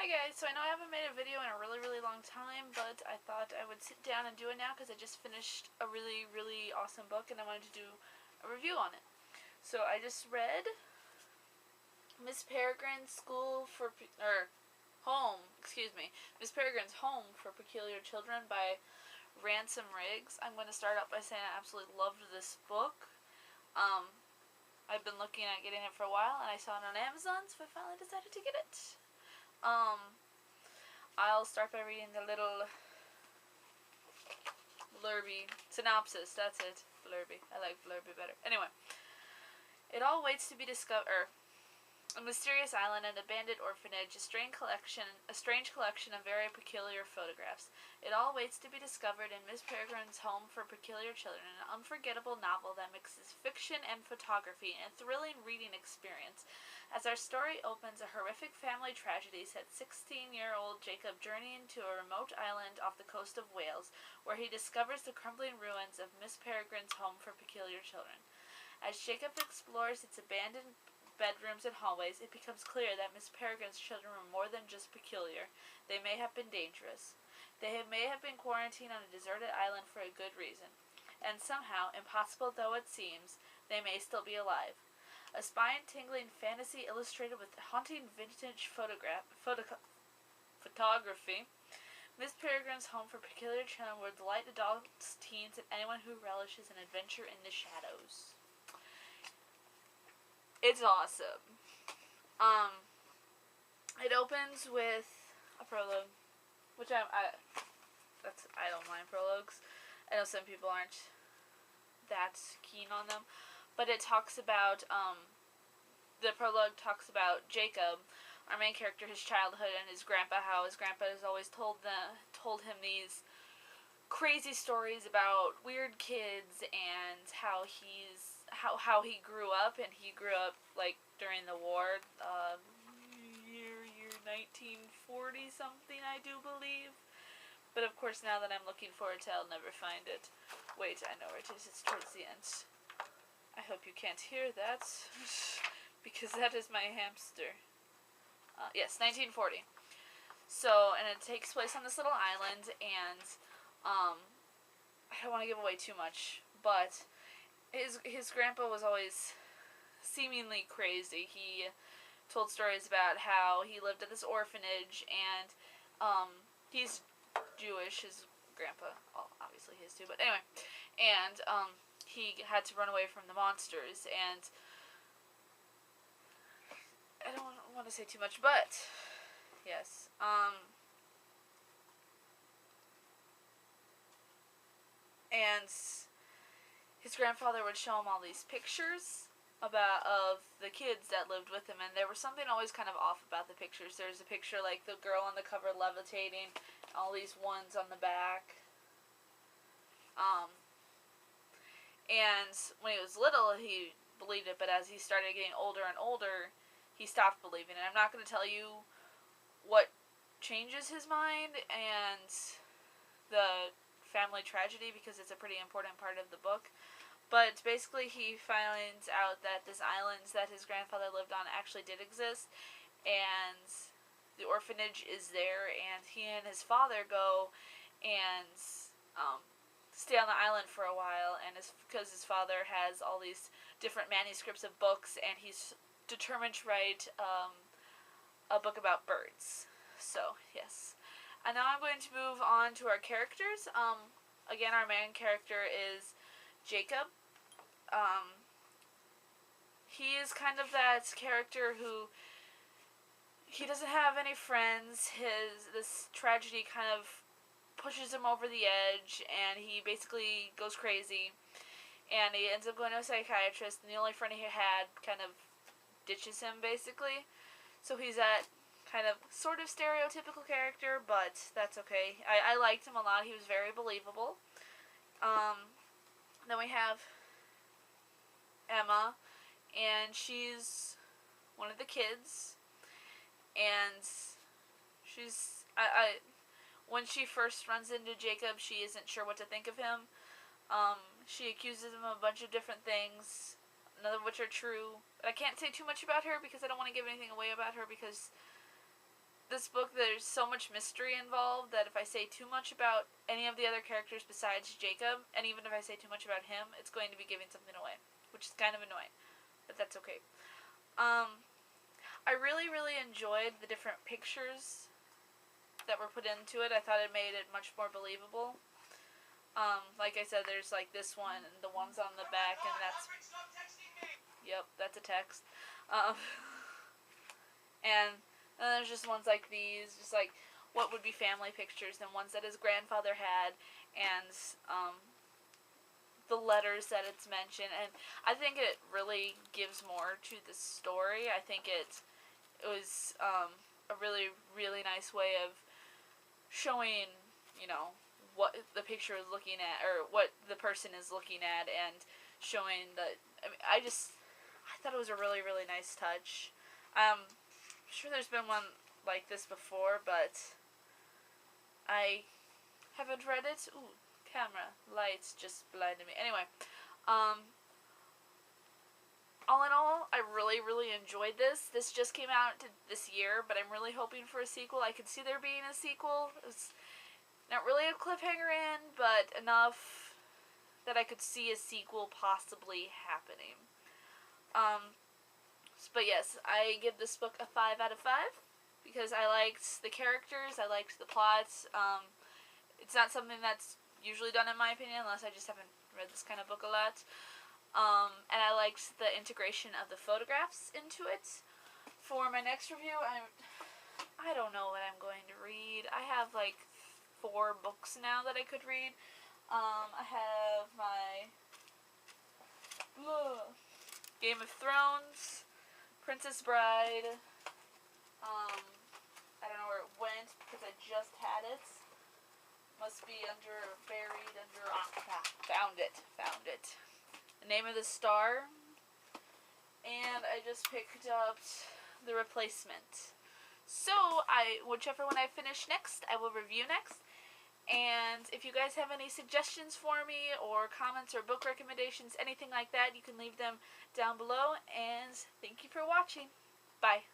Hi guys, so I know I haven't made a video in a really long time, but I thought I would sit down and do it now because I just finished a really awesome book and I wanted to do a review on it. So I just read Miss Peregrine's Miss Peregrine's Home for Peculiar Children by Ransom Riggs. I'm going to start out by saying I absolutely loved this book. I've been looking at getting it for a while and I saw it on Amazon, so I finally decided to get it. I'll start by reading the little blurby synopsis. That's it. Blurby. I like blurby better. Anyway, it all waits to be discovered. A mysterious island, an abandoned orphanage, a strange collection of very peculiar photographs. It all waits to be discovered in Miss Peregrine's Home for Peculiar Children, an unforgettable novel that mixes fiction and photography in a thrilling reading experience. As our story opens, a horrific family tragedy sets 16-year-old Jacob journeying to a remote island off the coast of Wales, where he discovers the crumbling ruins of Miss Peregrine's Home for Peculiar Children. As Jacob explores its abandoned bedrooms and hallways, it becomes clear that Miss Peregrine's children were more than just peculiar. They may have been dangerous. They may have been quarantined on a deserted island for a good reason. And somehow, impossible though it seems, they may still be alive. A spine-tingling fantasy illustrated with haunting vintage photography, Miss Peregrine's Home for Peculiar Children will delight adults, teens, and anyone who relishes an adventure in the shadows. It's awesome. It opens with a prologue, which I don't mind prologues. I know some people aren't that keen on them, but it talks about the prologue talks about Jacob, our main character, his childhood, and his grandpa. How his grandpa has always told him these crazy stories about weird kids and how he grew up, and he grew up like during the war, year 1940 something, I do believe. But of course, now that I'm looking for it, I'll never find it. Wait, I know where it is. It's towards the end. I hope you can't hear that, because that is my hamster. Yes, 1940. So, and it takes place on this little island, and I don't want to give away too much, but his grandpa was always seemingly crazy. He told stories about how he lived at this orphanage, and he's Jewish. His grandpa, well, obviously he is too, but anyway, and he had to run away from the monsters, and I don't want to say too much, but yes, and his grandfather would show him all these pictures of the kids that lived with him, and there was something always kind of off about the pictures. There's a picture like the girl on the cover levitating, all these ones on the back. And when he was little, he believed it, but as he started getting older and older, he stopped believing it. I'm not going to tell you what changes his mind and the family tragedy, because it's a pretty important part of the book. But basically, he finds out that this island that his grandfather lived on actually did exist, and the orphanage is there, and he and his father go and stay on the island for a while, and it's because his father has all these different manuscripts of books, and he's determined to write a book about birds. So, yes. And now I'm going to move on to our characters. Again, our main character is Jacob. He is kind of that character who, he doesn't have any friends. This tragedy kind of pushes him over the edge, and he basically goes crazy, and he ends up going to a psychiatrist, and the only friend he had kind of ditches him, basically. So he's that kind of sort of stereotypical character, but that's okay. I liked him a lot. He was very believable. Then we have Emma, and she's one of the kids, and she's when she first runs into Jacob, she isn't sure what to think of him. She accuses him of a bunch of different things, none of which are true. I can't say too much about her because I don't want to give anything away about her, because this book, there's so much mystery involved that if I say too much about any of the other characters besides Jacob, and even if I say too much about him, it's going to be giving something away, which is kind of annoying, but that's okay. I really, really enjoyed the different pictures that were put into it. I thought it made it much more believable. Like I said, there's like this one and the ones on the back, and that's... Yep, that's a text. And there's just ones like these, just like what would be family pictures, and ones that his grandfather had, and the letters that it's mentioned. And I think it really gives more to the story. I think it was a really, really nice way of showing, you know, what the picture is looking at, or what the person is looking at, and showing the... I mean, I thought it was a really, really nice touch. I'm sure there's been one like this before, but I haven't read it. Ooh, camera, lights just blinded me. Anyway, all in all, I really, really enjoyed this. This just came out this year, but I'm really hoping for a sequel. I could see there being a sequel. It's not really a cliffhanger in, but enough that I could see a sequel possibly happening. But yes, I give this book a 5 out of 5 because I liked the characters, I liked the plots. It's not something that's usually done in my opinion, unless I just haven't read this kind of book a lot. And I liked the integration of the photographs into it. For my next review, I don't know what I'm going to read. I have like 4 books now that I could read. I have my Game of Thrones, Princess Bride. I don't know where it went because I just had it. Must be buried under... found it. The Name of the Star. And I just picked up The Replacement. So, whichever one I finish next, I will review next. And if you guys have any suggestions for me, or comments, or book recommendations, anything like that, you can leave them down below. And thank you for watching. Bye.